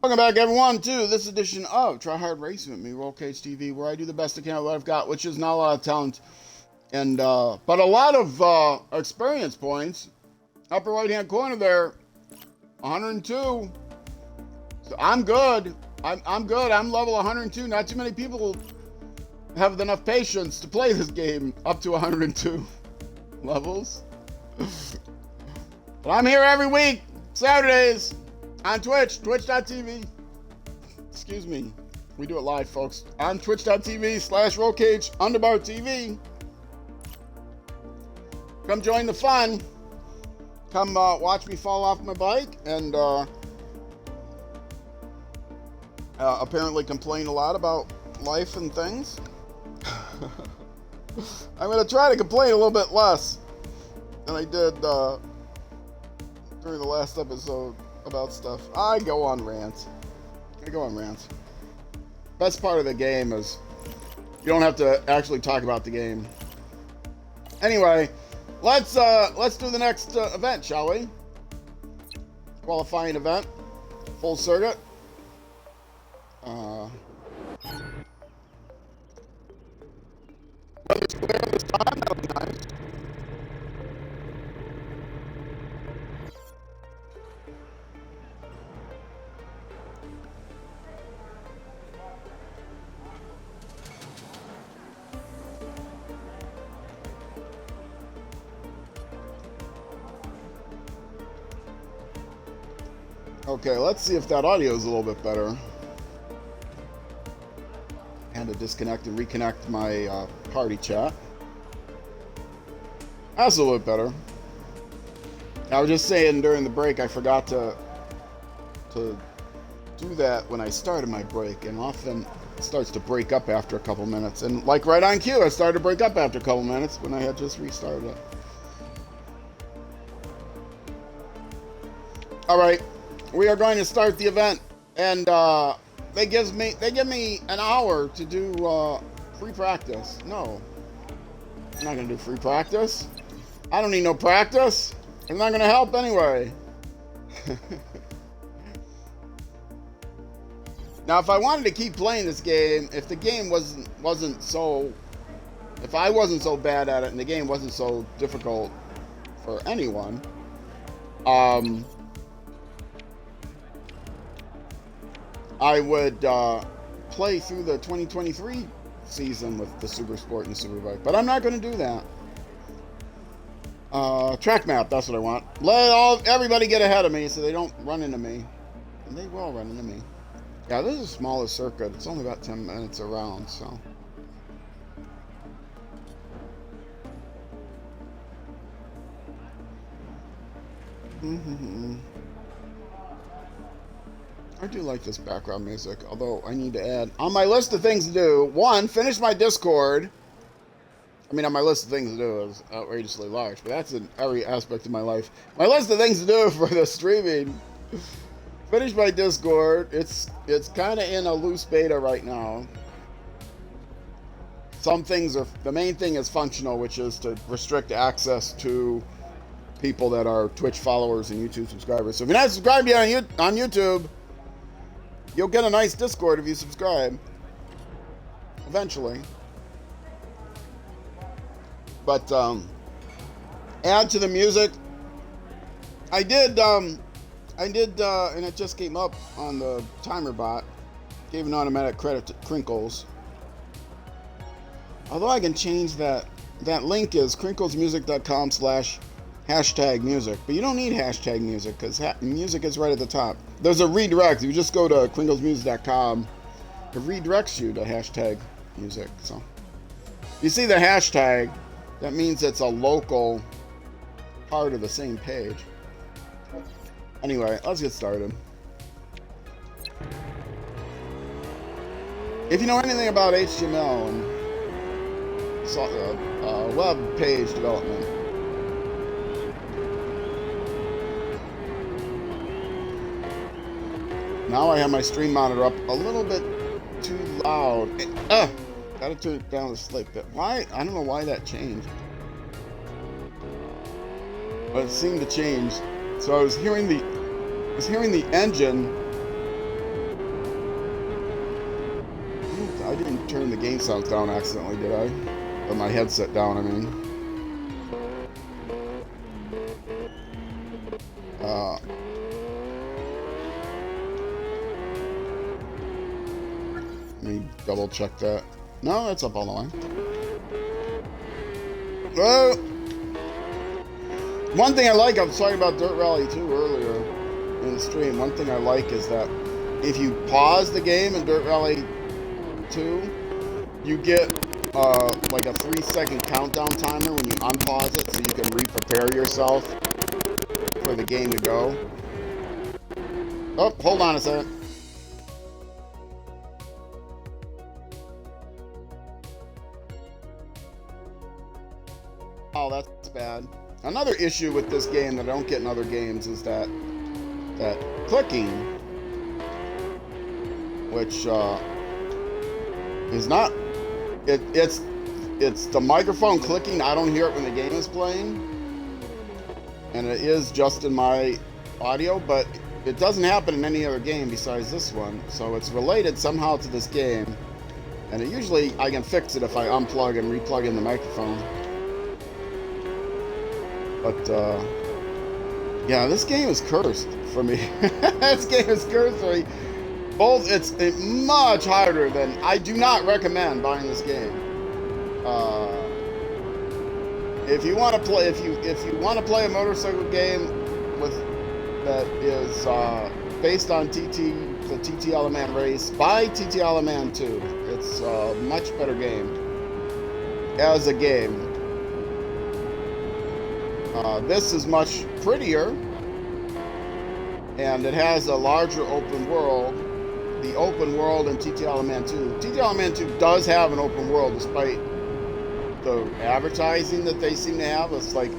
Welcome back, everyone, to this edition of Try Hard Racing with me, Roll Cage TV, where I do the best I can with what I've got, which is not a lot of talent, and but a lot of experience points. Upper right-hand corner there, 102. So I'm good. I'm good. I'm level 102. Not too many people have enough patience to play this game up to 102 levels. But I'm here every week, Saturdays, on Twitch, twitch.tv. Excuse me. We do it live, folks. On twitch.tv/rollcage_TV. Come join the fun. Come watch me fall off my bike and apparently complain a lot about life and things. I'm going to try to complain a little bit less than I did during the last episode about stuff. I go on rants. Best part of the game is you don't have to actually talk about the game. Anyway, let's do the next event, shall we? Qualifying event, full circuit. Weather's clear this time. That'll be nice. Okay, let's see if that audio is a little bit better. And to disconnect and reconnect my party chat. That's a little bit better. I was just saying during the break I forgot to do that when I started my break, and often it starts to break up after a couple minutes. And like right on cue, it started to break up after a couple minutes when I had just restarted it. All right. We are going to start the event, and they give me an hour to do free practice. No, I'm not going to do free practice. I don't need no practice. It's not going to help anyway. Now, if I wanted to keep playing this game, if the game wasn't so, if I wasn't so bad at it, and the game wasn't so difficult for anyone, I would play through the 2023 season with the Super Sport and Superbike, but I'm not going to do that. Track map, that's what I want. Let everybody get ahead of me so they don't run into me. And they will run into me. Yeah, this is a smaller circuit. It's only about 10 minutes around, so. I do like this background music, although I need to add, on my list of things to do, one, finish my Discord. I mean, on my list of things to do is outrageously large, but that's in every aspect of my life. My list of things to do for the streaming, finish my Discord. It's kind of in a loose beta right now. Some things are, the main thing is functional, which is to restrict access to people that are Twitch followers and YouTube subscribers. So if you're not subscribed yet on YouTube, you'll get a nice Discord if you subscribe. Eventually. But, add to the music. I did, and it just came up on the timer bot. Gave an automatic credit to Crinkles. Although I can change that. That link is crinklesmusic.com/#music. But you don't need hashtag music, because music is right at the top. There's a redirect. You just go to crinklesmusic.com. It redirects you to hashtag music. So you see the hashtag, that means it's a local part of the same page. Anyway, let's get started. If you know anything about HTML and web page development, now I have my stream monitor up a little bit too loud. Gotta turn it down a slight bit. Why? I don't know why that changed. But it seemed to change. So I was hearing the engine didn't turn the game sounds down accidentally, did I? Or my headset down, I mean. Let me double check that. No, that's up all the way. Well, one thing I like, I was talking about Dirt Rally 2 earlier in the stream. One thing I like is that if you pause the game in Dirt Rally 2, you get like a 3-second countdown timer when you unpause it, so you can re-prepare yourself for the game to go. Oh, hold on a second. Oh, that's bad. Another issue with this game that I don't get in other games is that clicking, which is not. It's the microphone clicking. I don't hear it when the game is playing, and it is just in my audio, but it doesn't happen in any other game besides this one. So it's related somehow to this game, and usually I can fix it if I unplug and replug in the microphone. But yeah, this game is cursed for me. This game is cursed for me. Both, it's much harder than. I do not recommend buying this game. If you want to play, if you want to play a motorcycle game that is based on the TT Element race, buy TT Element 2. It's a much better game as a game. This is much prettier, and it has a larger open world. The open world in TT Element 2. TT Element 2 does have an open world, despite the advertising that they seem to have. It's like,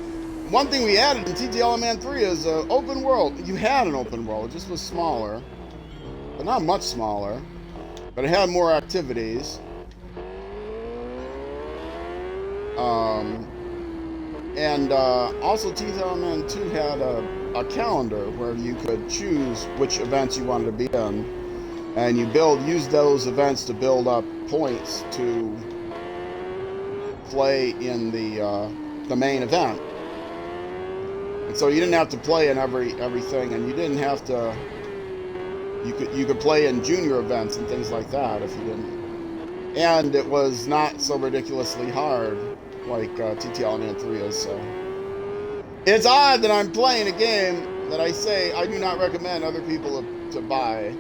one thing we added in TT Element 3 is an open world. You had an open world, it just was smaller, but not much smaller. But it had more activities. And also TT Element 2 had a calendar where you could choose which events you wanted to be in, and you use those events to build up points to play in the main event. And so you didn't have to play in everything, and you didn't have to. You could play in junior events and things like that if you didn't. And it was not so ridiculously hard like TT Element 3 is. So it's odd that I'm playing a game that I say I do not recommend other people to buy.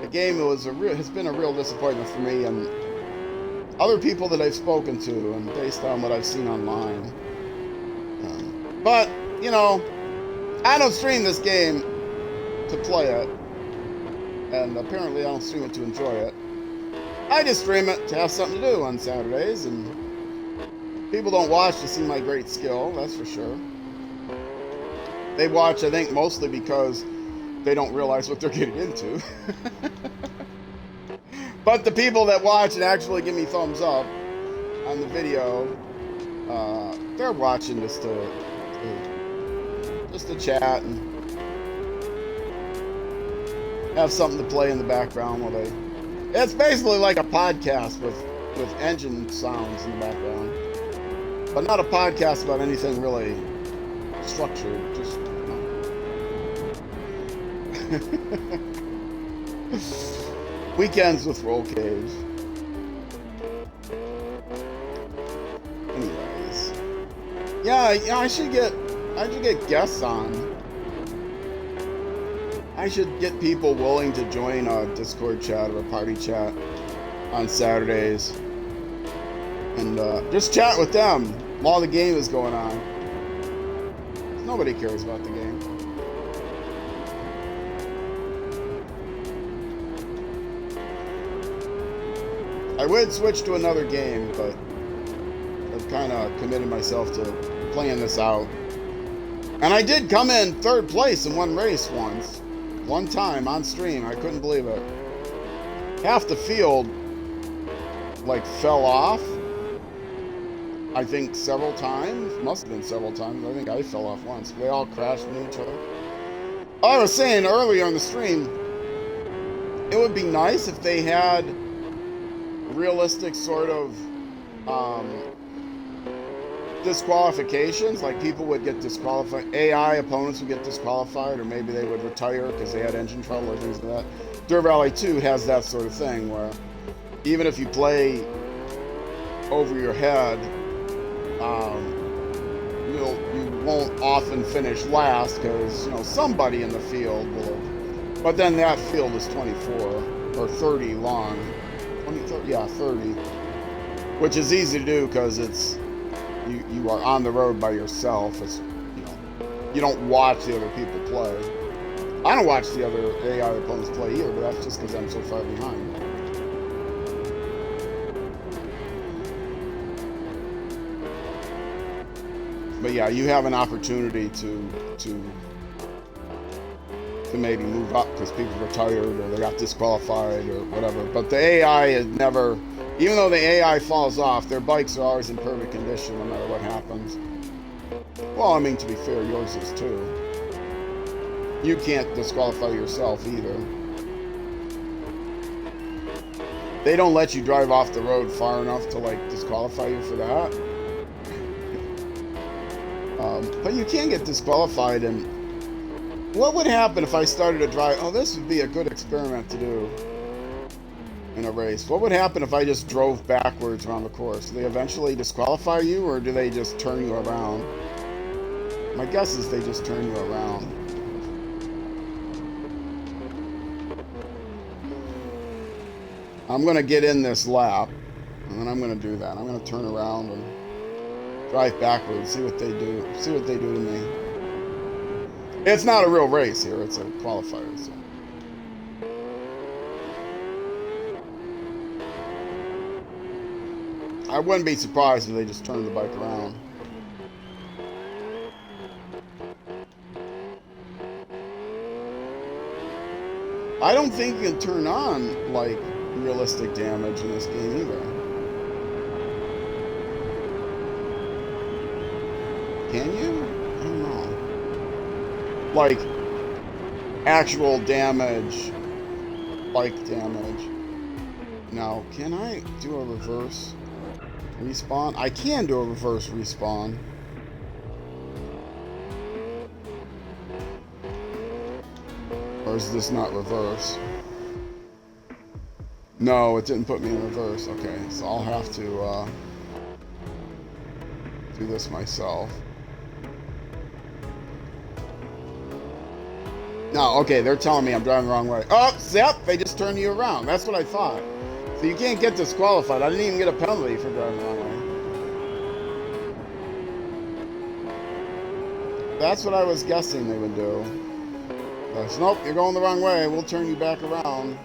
The game has been a real disappointment for me and other people that I've spoken to, and based on what I've seen online. But you know, I don't stream this game to play it, and apparently I don't stream it to enjoy it. I just stream it to have something to do on Saturdays, and people don't watch to see my great skill, that's for sure. They watch, I think, mostly because they don't realize what they're getting into. But the people that watch and actually give me thumbs up on the video, they're watching just to chat and have something to play in the background while they. It's basically like a podcast with engine sounds in the background, but not a podcast about anything really structured. Just. Weekends with Roll Cage. Anyways, yeah, I should get guests on. I should get people willing to join a Discord chat or a party chat on Saturdays, and just chat with them while the game is going on. Nobody cares about the game. I would switch to another game, but I've kind of committed myself to playing this out. And I did come in third place in one race once. One time on stream. I couldn't believe it. Half the field, like, fell off. I think several times. Must have been several times. I think I fell off once. They all crashed into each other. I was saying earlier on the stream, it would be nice if they had realistic sort of disqualifications. Like people would get disqualified, AI opponents would get disqualified, or maybe they would retire because they had engine trouble or things like that. Dirt Rally 2 has that sort of thing where even if you play over your head, you won't often finish last because somebody in the field will. But then that field is 24 or 30 long, 30, yeah, 30, which is easy to do because it's you are on the road by yourself. It's you don't watch the other people play. I don't watch the other AI opponents play either, but that's just because I'm so far behind. But yeah, you have an opportunity to maybe move up because people retired or they got disqualified or whatever. But the AI is never, even though the AI falls off, their bikes are always in perfect condition no matter what happens. Well, I mean, to be fair, yours is too. You can't disqualify yourself either. They don't let you drive off the road far enough to like disqualify you for that. But you can get disqualified. And what would happen if I started to drive? Oh, this would be a good experiment to do in a race. What would happen if I just drove backwards around the course? Do they eventually disqualify you, or do they just turn you around? My guess is they just turn you around. I'm going to get in this lap, and then I'm going to do that. I'm going to turn around and drive backwards, see what they do. See what they do to me. It's not a real race here. It's a qualifier. So. I wouldn't be surprised if they just turned the bike around. I don't think you can turn on, like, realistic damage in this game either. Can you? I don't know. Like, actual damage, bike damage. Now, can I do a reverse respawn? I can do a reverse respawn. Or is this not reverse? No, it didn't put me in reverse. Okay, so I'll have to do this myself. No, okay, they're telling me I'm driving the wrong way. Oh, yep, they just turned you around. That's what I thought. So you can't get disqualified. I didn't even get a penalty for driving the wrong way. That's what I was guessing they would do. So, nope, you're going the wrong way. We'll turn you back around.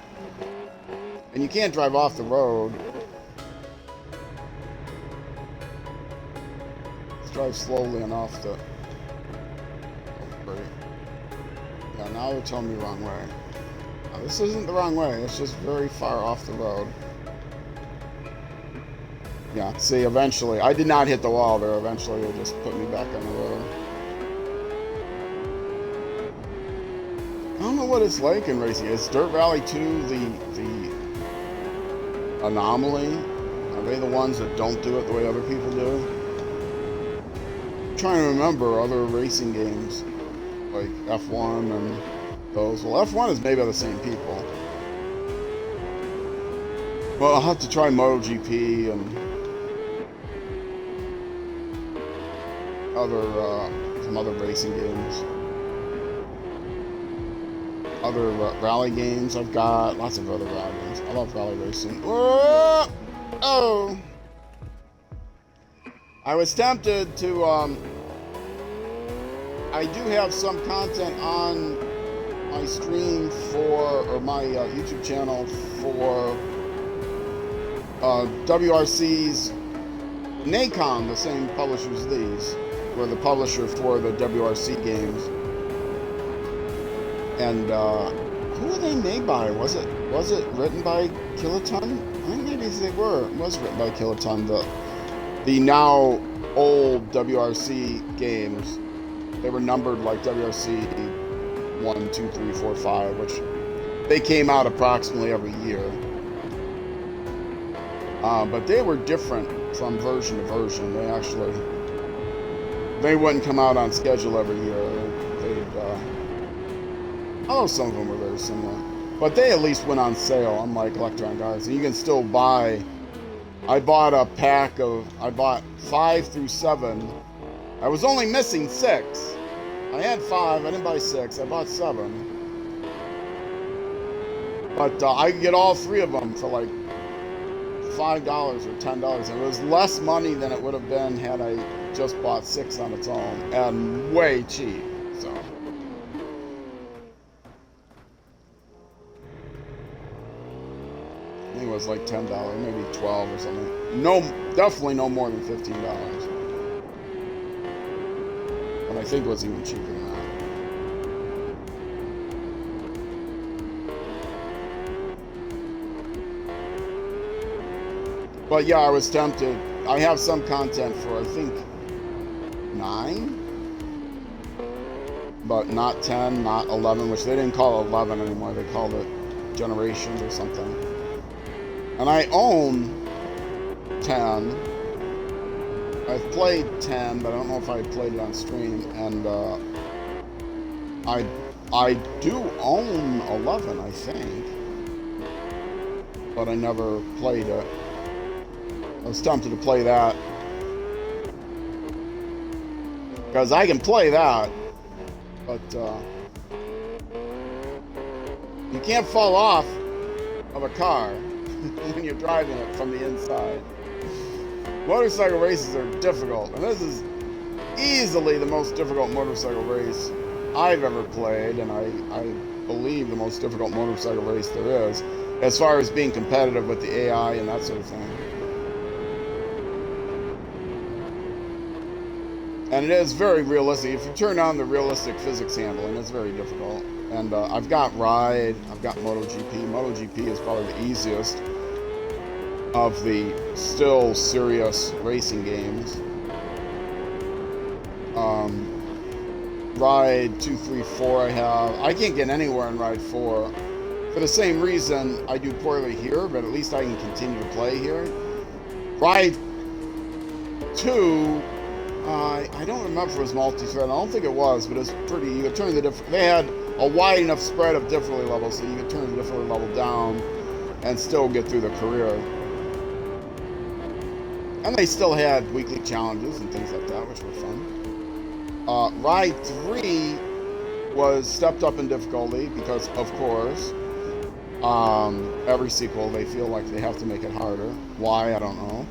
And you can't drive off the road. Let's drive slowly enough to... Oh, great. Yeah, now they're telling me the wrong way. Now, this isn't the wrong way. It's just very far off the road. Yeah, see, eventually... I did not hit the wall there. Eventually, they just put me back on the road. I don't know what it's like in racing. Is Dirt Rally 2 the anomaly? Are they the ones that don't do it the way other people do? I'm trying to remember other racing games like F1 and those. Well, F1 is made by the same people. Well, I'll have to try MotoGP and some other racing games. Other rally games I've got. Lots of other rally games. I love rally racing. Whoa! Oh! I was tempted to, I do have some content on my stream or my YouTube channel for WRC's Nacon, the same publisher as these. We're the publisher for the WRC games. And who were they made by? Was it written by Kiloton? I think maybe they were. It was written by Kiloton. The now old WRC games, they were numbered like WRC 1, 2, 3, 4, 5, which they came out approximately every year. But they were different from version to version. They wouldn't come out on schedule every year. Although some of them were very similar. But they at least went on sale, unlike Electronic Arts. And you can still buy. I bought 5 through 7. I was only missing 6. I had 5, I didn't buy 6, I bought 7. But I could get all 3 of them for like $5 or $10. And it was less money than it would have been had I just bought 6 on its own, and way cheap. So I think it was like $10, maybe 12 or something. No, definitely no more than $15. But I think it was even cheaper than that. But yeah, I was tempted. I have some content for, I think, 9? But not 10, not 11, which they didn't call 11 anymore. They called it Generations or something. And I own 10. I've played 10, but I don't know if I played it on stream. And I do own 11, I think. But I never played it. I was tempted to play that. Because I can play that. But you can't fall off of a car when you're driving it from the inside. Motorcycle races are difficult, and this is easily the most difficult motorcycle race I've ever played, and I believe the most difficult motorcycle race there is, as far as being competitive with the AI and that sort of thing. And it is very realistic. If you turn on the realistic physics handling, it's very difficult. And I've got Ride, I've got MotoGP. MotoGP is probably the easiest of the still serious racing games. Ride 2, 3, 4 I have. I can't get anywhere in Ride 4. For the same reason I do poorly here, but at least I can continue to play here. Ride 2... I don't remember if it was multi-thread. I don't think it was, but it's pretty. You could turn the they had a wide enough spread of difficulty levels so you could turn the difficulty level down and still get through the career. And they still had weekly challenges and things like that, which were fun. Ride 3 was stepped up in difficulty because, of course, every sequel they feel like they have to make it harder. Why? I don't know.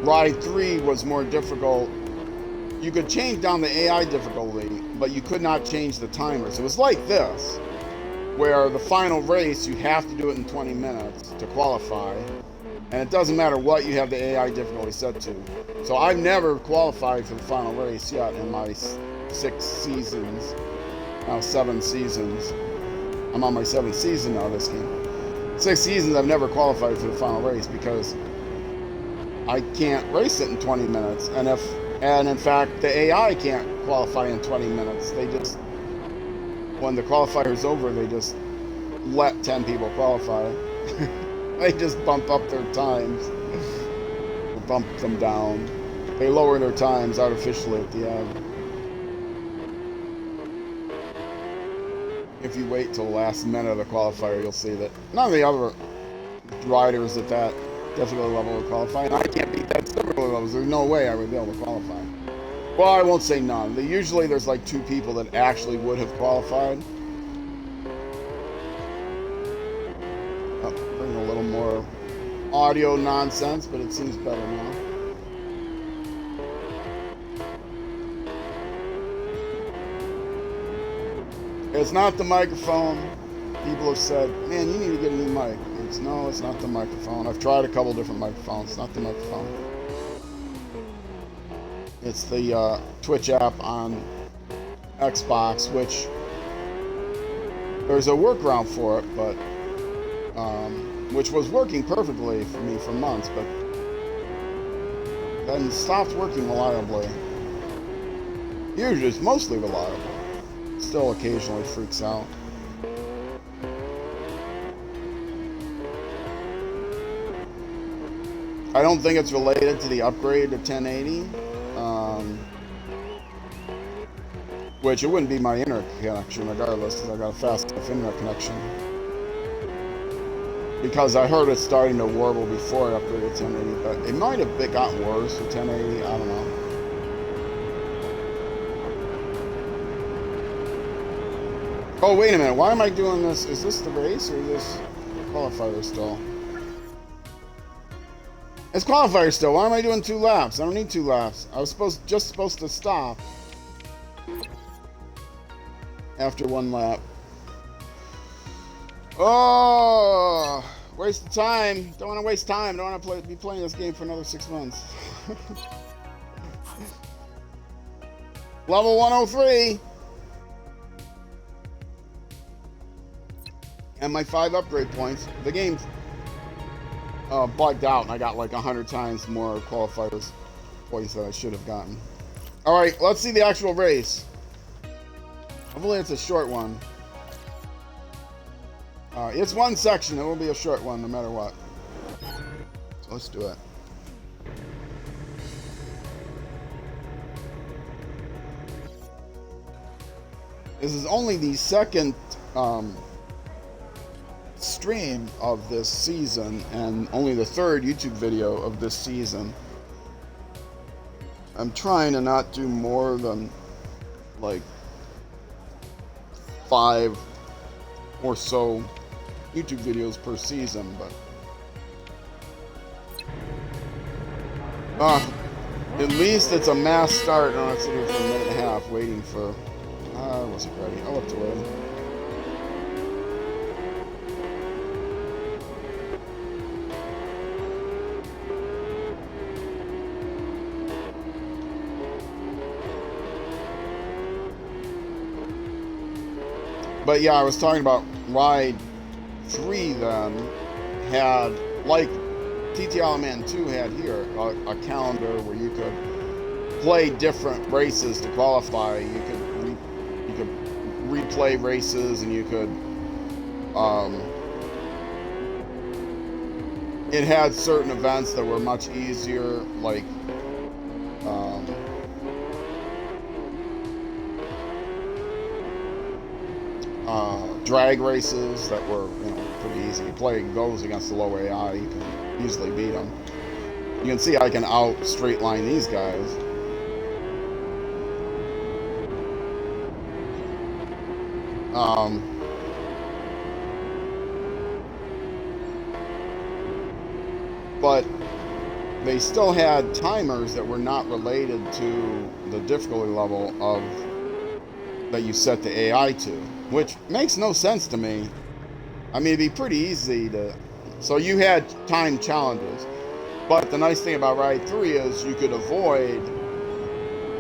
Ride 3 was more difficult. You could change down the AI difficulty, but you could not change the timers. It was like this, where the final race, you have to do it in 20 minutes to qualify, and it doesn't matter what you have the AI difficulty set to. So I've never qualified for the final race yet in my 6 seasons, now 7 seasons. I'm on my 7th season now this game. 6 seasons I've never qualified for the final race because I can't race it in 20 minutes, and in fact the AI can't qualify in 20 minutes. They just, when the qualifier's over, they just let 10 people qualify. They just bump up their times, or bump them down. They lower their times artificially at the end. If you wait till the last minute of the qualifier, you'll see that none of the other riders at that difficulty level would qualify, and I can't beat that difficulty level. There's no way I would be able to qualify. Well, I won't say none. Usually there's like 2 people that actually would have qualified. Bring a little more audio nonsense, but it seems better now. It's not the microphone. People have said, man, you need to get a new mic. No, it's not the microphone. I've tried a couple different microphones. It's not the microphone. It's the Twitch app on Xbox, which there's a workaround for it, but which was working perfectly for me for months, but then stopped working reliably. Usually it's mostly reliable. Still occasionally freaks out. I don't think it's related to the upgrade to 1080. Which it wouldn't be my internet connection regardless, because I got a fast enough internet connection. Because I heard it's starting to warble before I upgraded to 1080, but it might have gotten worse with 1080, I don't know. Oh, wait a minute, why am I doing this? Is this the race or is this qualifier still? It's qualifier still, why am I doing 2 laps? I don't need 2 laps. I was just supposed to stop after 1 lap. Oh, waste of time. Don't want to waste time. Don't want to be playing this game for another 6 months. Level 103. And my 5 upgrade points. The game bugged out and I got like 100 times more qualifiers points that I should have gotten. Alright, let's see the actual race. Hopefully it's a short one. It's one section. It will be a short one no matter what. So let's do it. This is only the second stream of this season and only the 3rd YouTube video of this season. I'm trying to not do more than like 5 or so YouTube videos per season, but at least it's a mass start. I don't have to sit here for a minute and a half waiting for. I wasn't ready. I'll have to wait. But yeah, I was talking about Ride 3 then had, like TTL Man 2 had here, a calendar where you could play different races to qualify. You could replay races, and you could it had certain events that were much easier, like drag races that were, pretty easy. You play those against the low AI, you can easily beat them. You can see I can out straight line these guys. But they still had timers that were not related to the difficulty level of that you set the AI to, which makes no sense to me. I mean, it'd be pretty easy to. So you had time challenges, but the nice thing about Ride 3 is you could avoid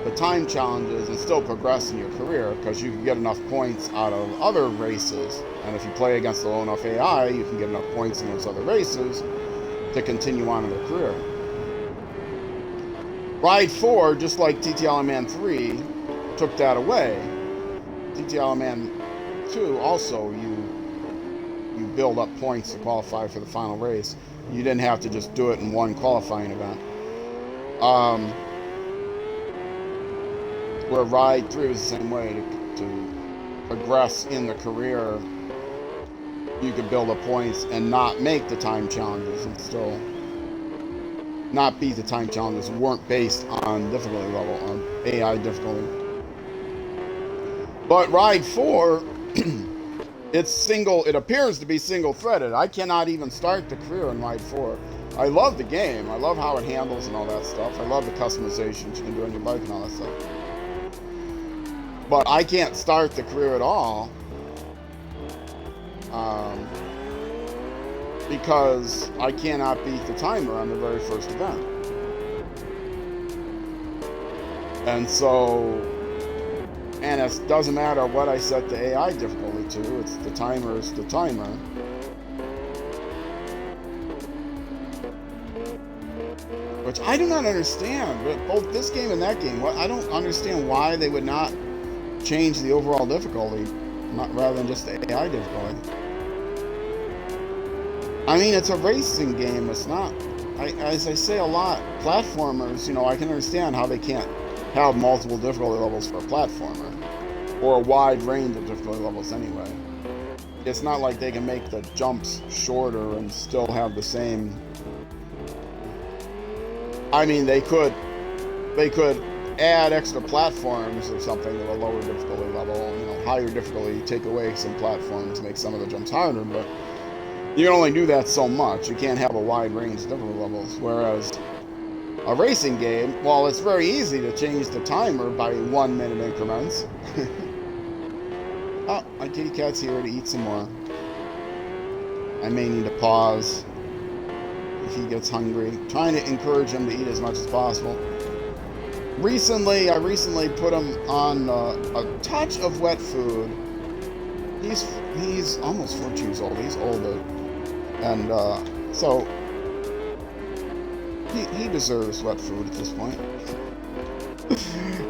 the time challenges and still progress in your career, because you can get enough points out of other races, and if you play against a low enough AI, you can get enough points in those other races to continue on in their career. Ride 4, just like TTL Man 3, took that away. TTL Man 2 also, you build up points to qualify for the final race. You didn't have to just do it in one qualifying event. Where Ride 3 was the same way. To progress in the career, you could build up points and not make the time challenges, and still not beat the time challenges. Weren't based on difficulty level, on AI difficulty. But Ride 4, it appears to be single-threaded. I cannot even start the career in Ride 4. I love the game. I love how it handles and all that stuff. I love the customizations you can do on your bike and all that stuff. But I can't start the career at all. Because I cannot beat the timer on the very first event. And so... And it doesn't matter what I set the AI difficulty to, it's the timer is the timer. Which I do not understand, but both this game and that game, I don't understand why they would not change the overall difficulty, rather than just the AI difficulty. I mean, it's a racing game, it's not, as I say a lot, platformers, you know, I can understand how they can't have multiple difficulty levels for a platformer, or a wide range of difficulty levels anyway. It's not like they can make the jumps shorter and still have the same. I mean, they could add extra platforms or something at a lower difficulty level, you know, higher difficulty, take away some platforms, make some of the jumps harder, but you can only do that so much. You can't have a wide range of difficulty levels. Whereas a racing game, well, it's very easy to change the timer by 1 minute increments. Oh, my kitty cat's here to eat some more. I may need to pause if he gets hungry. Trying to encourage him to eat as much as possible. I recently put him on a touch of wet food. He's almost 14 years old. He's older, and so he deserves wet food at this point.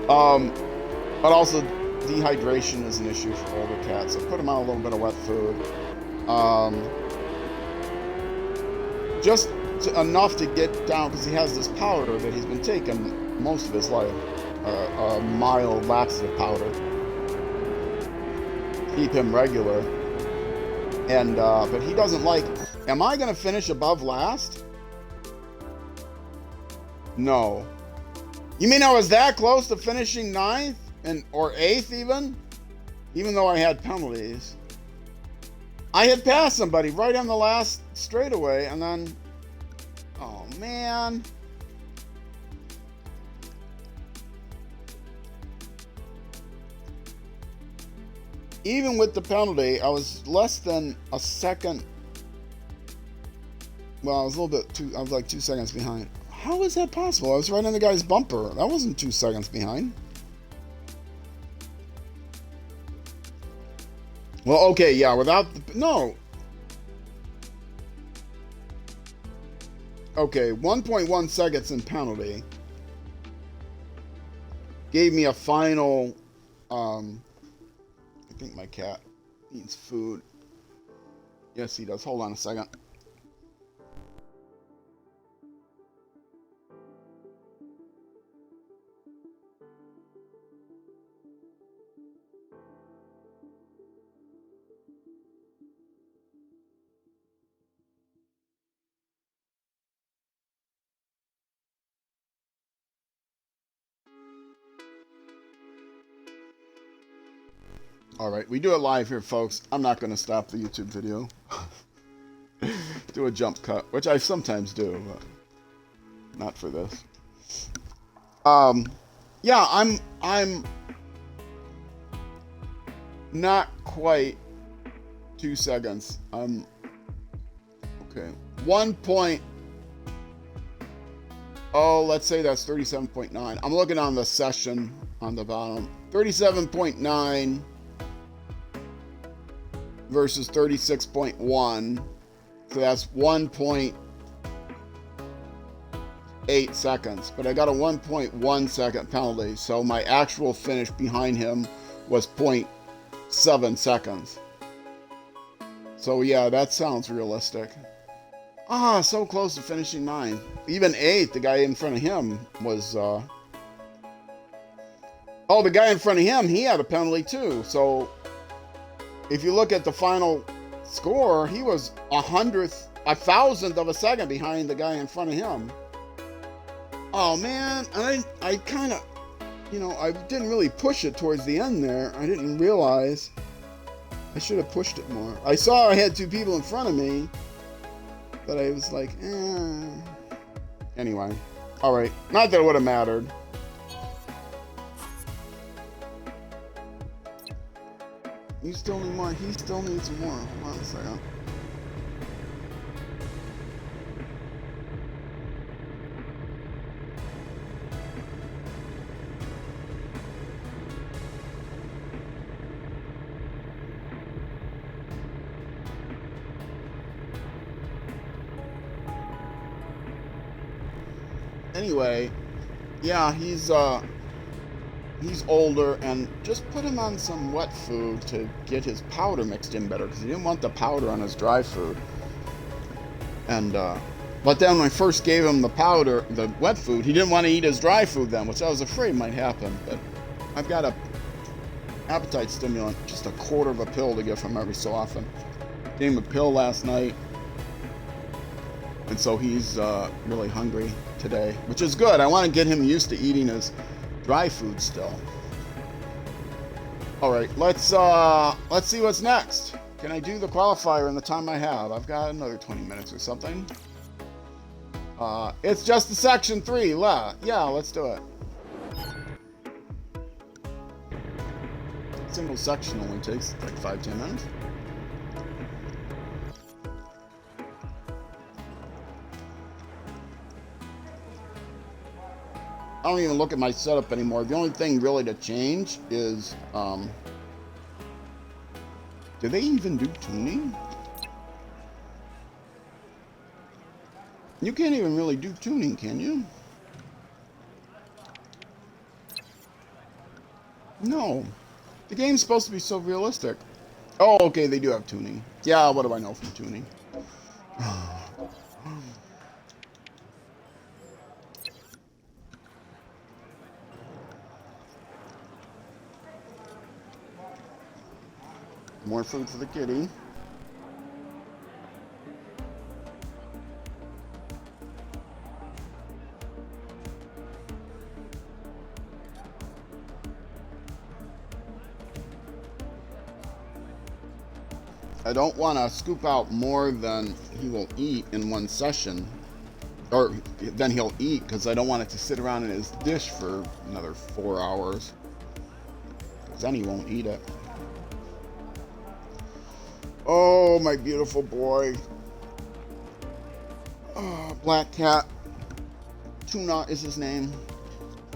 But also dehydration is an issue for older cats. So put him on a little bit of wet food, just enough to get down, because he has this powder that he's been taking most of his life, a mild laxative powder, keep him regular. And but he doesn't like. Am I gonna finish above last? No. You mean I was that close to finishing 9th or 8th even though I had penalties? I had passed somebody right on the last straightaway, and then, oh man. Even with the penalty, I was less than a second. Well, I was a little bit too. I was like 2 seconds behind. How is that possible? I was right on the guy's bumper. That wasn't 2 seconds behind. Well, okay, yeah, without the, no. Okay, 1.1 seconds in penalty gave me a final. I think my cat needs food. Yes, he does. Hold on a second. All right, we do it live here, folks. I'm not going to stop the YouTube video. Do a jump cut, which I sometimes do, but not for this. Yeah, I'm not quite 2 seconds. Okay. 1 point. Oh, let's say that's 37.9. I'm looking on the session on the bottom. 37.9 versus 36.1. So that's 1.8 seconds. But I got a 1.1 second penalty. So my actual finish behind him was 0.7 seconds. So yeah, that sounds realistic. Ah, so close to finishing 9th. Even 8th, the guy in front of him was... Oh, the guy in front of him, he had a penalty too. So if you look at the final score, he was a thousandth of a second behind the guy in front of him. Oh man, I kind of, I didn't really push it towards the end there. I didn't realize I should have pushed it more. I saw I had 2 people in front of me, but I was like, Anyway, all right. Not that it would have mattered. You still need more. He still needs more. Hold on a second. Anyway, yeah, he's older, and just put him on some wet food to get his powder mixed in better, because he didn't want the powder on his dry food. And But then when I first gave him the powder, the wet food, he didn't want to eat his dry food then, which I was afraid might happen. But I've got a appetite stimulant, just a quarter of a pill to give him every so often. Gave him a pill last night, and so he's really hungry today, which is good. I want to get him used to eating his dry food still. All right, let's see what's next. Can I do the qualifier in the time I have? I've got another 20 minutes or something. It's just the section 3. Yeah, let's do it. Single section only takes like 5-10 minutes. I don't even look at my setup anymore. The only thing really to change is, do they even do tuning? You can't even really do tuning, can you? No. The game's supposed to be so realistic. Oh, okay, they do have tuning. Yeah, what do I know from tuning? More food for the kitty. I don't want to scoop out more than he will eat in one session, or than he'll eat, because I don't want it to sit around in his dish for another 4 hours, because then he won't eat it. Oh, my beautiful boy. Oh, Black Cat. Tuna is his name.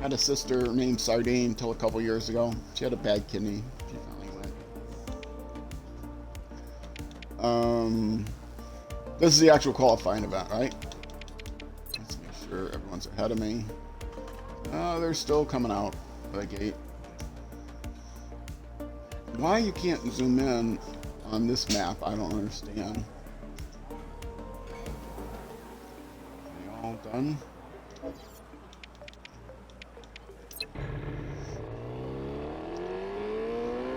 Had a sister named Sardine until a couple years ago. She had a bad kidney. She finally went. This is the actual qualifying event, right? Let's make sure everyone's ahead of me. They're still coming out of the gate. Why you can't zoom in on this map, I don't understand. Are they all done?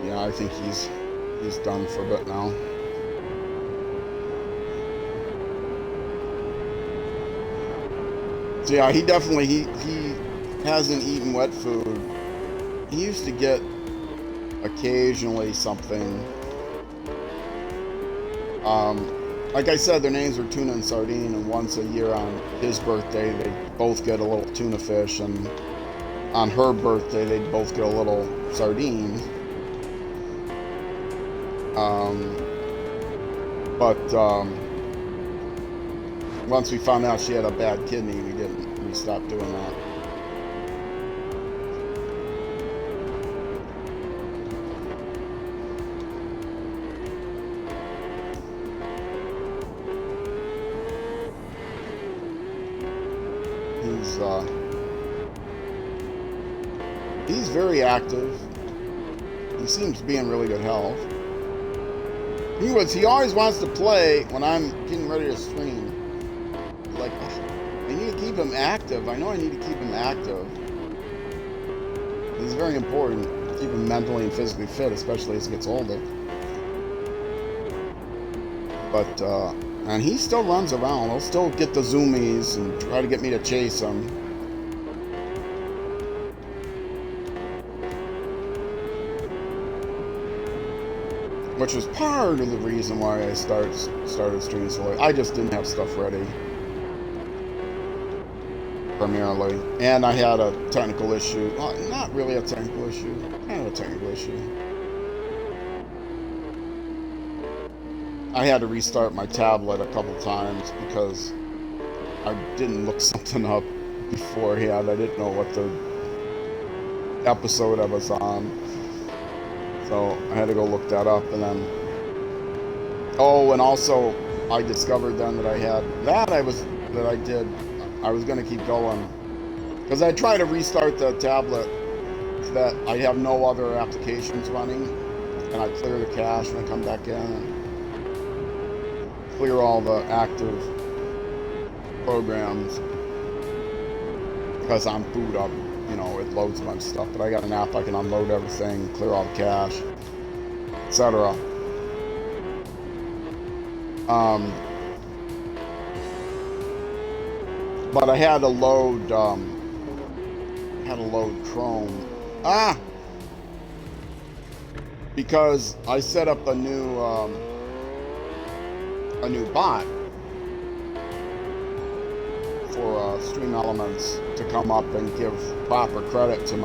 Yeah, I think he's done for a bit now. So yeah, he definitely he hasn't eaten wet food. He used to get occasionally something. Like I said, their names are Tuna and Sardine, and once a year on his birthday, they both get a little tuna fish, and on her birthday, they both get a little sardine. Once we found out she had a bad kidney, we stopped doing that. He's very active. He seems to be in really good health. He always wants to play when I'm getting ready to stream. Like, I need to keep him active. I know I need to keep him active. It's very important to keep him mentally and physically fit, especially as he gets older. But, and he still runs around. He'll still get the zoomies and try to get me to chase him. Which was part of the reason why I started streaming so late. I just didn't have stuff ready. Primarily. And I had a technical issue. Well, not really a technical issue. Kind of a technical issue. I had to restart my tablet a couple times because I didn't look something up beforehand. I didn't know what the episode I was on. So I had to go look that up, and then, oh, and also I discovered then that I was going to keep going, because I tried to restart the tablet so that I have no other applications running, and I clear the cache when I come back in, and clear all the active programs because I'm booed up. You know, it loads a bunch of stuff. But I got an app I can unload everything, clear all the cache, etc. But I had to load Chrome. Because I set up a new bot for Stream Elements to come up and give proper credit to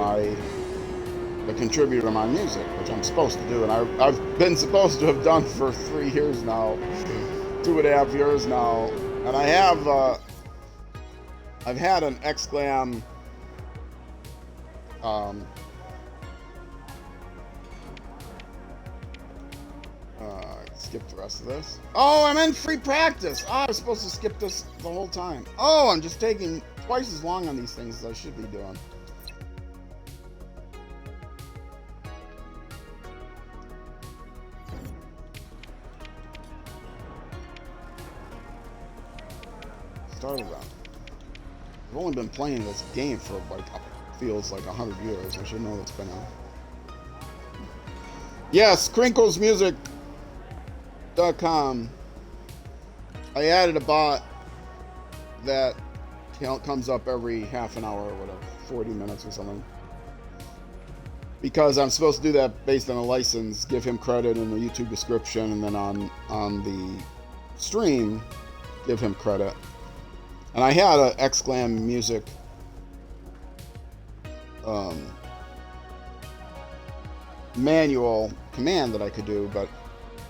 the contributor to my music, which I'm supposed to do, and I've been supposed to have done for 3 years now, 2.5 years now, and I have I've had an Xglam skip the rest of this. Oh, I'm in free practice. Oh, I was supposed to skip this the whole time. Oh, I'm just taking twice as long on these things as I should be doing. Started that. I've only been playing this game for like, feels like 100 years. I should know that's been out. Yes, crinklesmusic.com. I added a bot that comes up every half an hour or whatever, 40 minutes or something. Because I'm supposed to do that based on a license, give him credit in the YouTube description, and then on the stream, give him credit. And I had a Xglam music manual command that I could do, but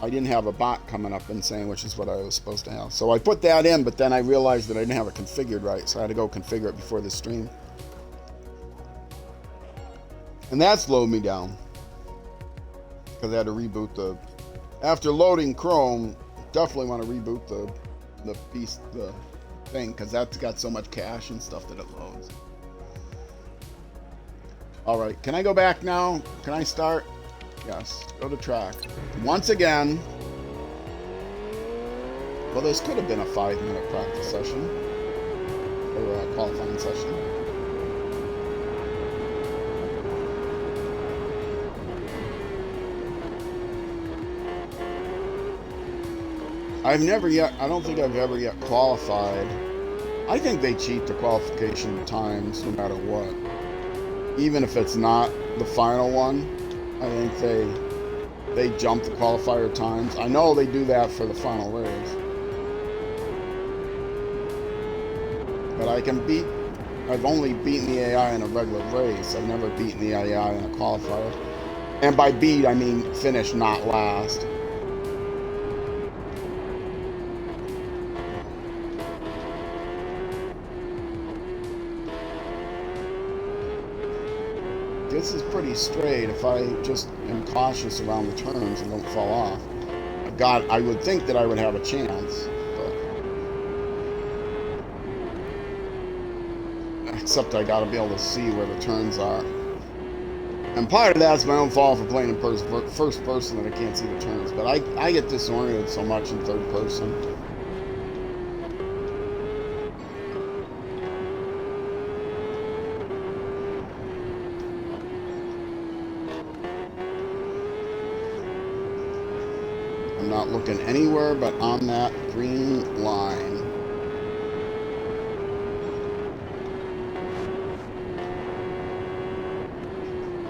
I didn't have a bot coming up and saying which is what I was supposed to have. So I put that in, but then I realized that I didn't have it configured right, so I had to go configure it before the stream. And that slowed me down, because I had to reboot after loading Chrome, definitely want to reboot the thing, because that's got so much cache and stuff that it loads. Alright, can I go back now? Can I start? Yes, go to track. Once again, well, this could have been a 5-minute practice session, or a qualifying session. I don't think I've ever yet qualified. I think they cheat the qualification times no matter what. Even if it's not the final one, I think they jump the qualifier times. I know they do that for the final race. But I've only beaten the AI in a regular race. I've never beaten the AI in a qualifier. And by beat, I mean finish, not last. This is pretty straight if I just am cautious around the turns and don't fall off. I would think that I would have a chance, but except I gotta be able to see where the turns are. And part of that's my own fault for playing in first person that I can't see the turns, but I get disoriented so much in third person. Not looking anywhere but on that green line.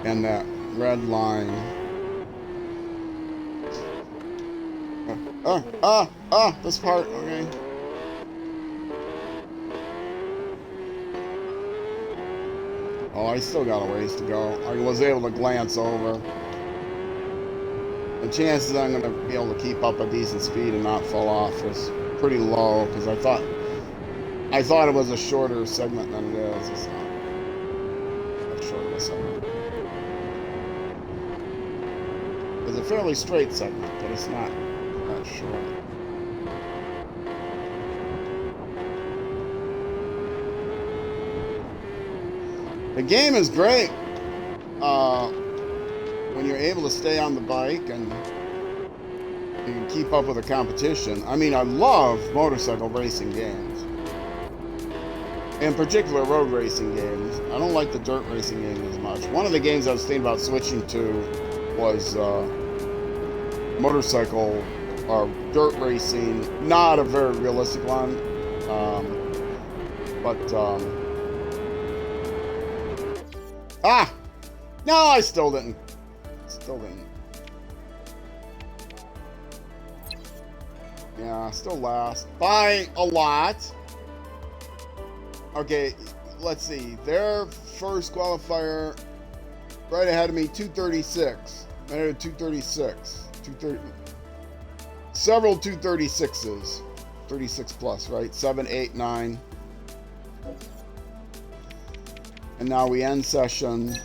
And that red line. This part, okay. Oh, I still got a ways to go. I was able to glance over. The chances I'm going to be able to keep up a decent speed and not fall off is pretty low, because I thought it was a shorter segment than it is. It's not that short of a segment. It's a fairly straight segment, but it's not that short. The game is great. When you're able to stay on the bike and you can keep up with the competition. I mean, I love motorcycle racing games. In particular, road racing games. I don't like the dirt racing games as much. One of the games I was thinking about switching to was motorcycle or dirt racing. Not a very realistic one, no, I still didn't. Still didn't. Yeah, still last by a lot. Okay, let's see. Their first qualifier right ahead of me, 236. I had 236. 230. Several 236s. 36 plus, right? 7, 8, 9. And now we end session.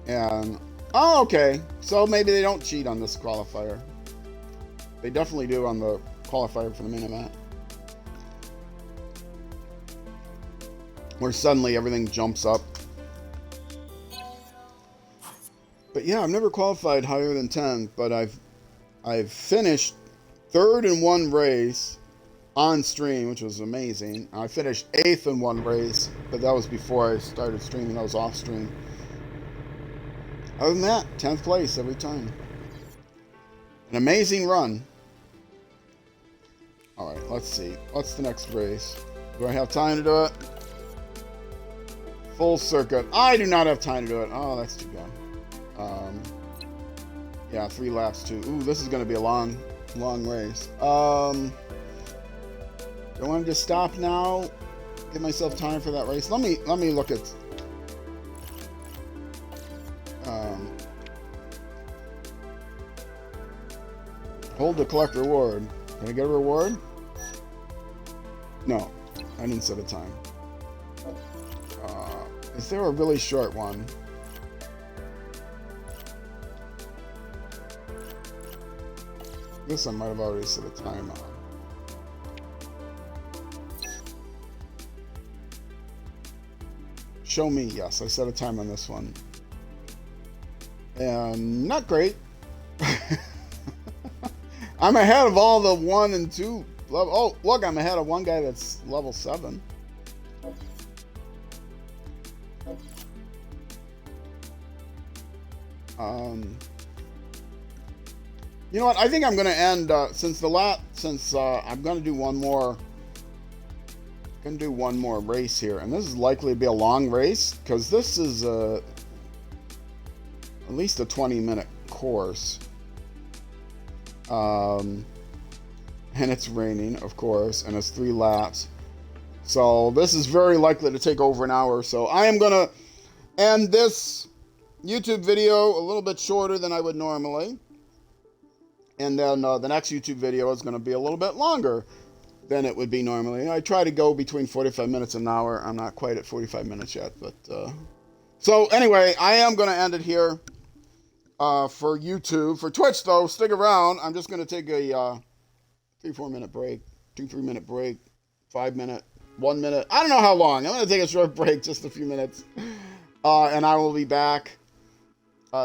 And, oh, okay. So maybe they don't cheat on this qualifier. They definitely do on the qualifier for the main event. Where suddenly everything jumps up. But yeah, I've never qualified higher than 10, but I've finished third in one race on stream, which was amazing. I finished 8th in one race, but that was before I started streaming. I was off stream. Other than that, 10th place every time. An amazing run. Alright, let's see. What's the next race? Do I have time to do it? Full circuit. I do not have time to do it. Oh, that's too bad. Yeah, 3 laps too. Ooh, this is going to be a long race. Do I want to just stop now? Give myself time for that race. Let me look at. Hold to collect reward. Can I get a reward? No, I didn't set a time. Is there a really short one? I guess I might have already set a time on. Show me. Yes, I set a time on this one. And not great. I'm ahead of all the 1 and 2 level. Oh, look, I'm ahead of one guy that's level 7. You know what? I think I'm going to end since I'm going to do one more. Going to do one more race here, and this is likely to be a long race because this is at least a 20-minute course. And it's raining, of course, and it's 3 laps. So this is very likely to take over an hour. So I am going to end this YouTube video a little bit shorter than I would normally. And then the next YouTube video is going to be a little bit longer than it would be normally. I try to go between 45 minutes and an hour. I'm not quite at 45 minutes yet. But so anyway, I am going to end it here for YouTube. For Twitch, though, stick around. I'm just going to take a 3-4 minute break, 2-3 minute break, 5 minute, 1 minute. I don't know how long. I'm going to take a short break, just a few minutes. And I will be back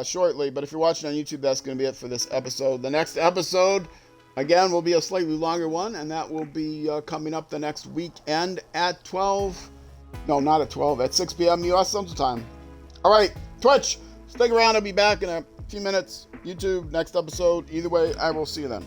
shortly. But if you're watching on YouTube, that's going to be it for this episode. The next episode, again, will be a slightly longer one, and that will be coming up the next weekend at 12. No, not at 12. At 6 p.m. U.S. Central Time. All right, Twitch, stick around. I'll be back in a few minutes. YouTube, next episode. Either way, I will see you then.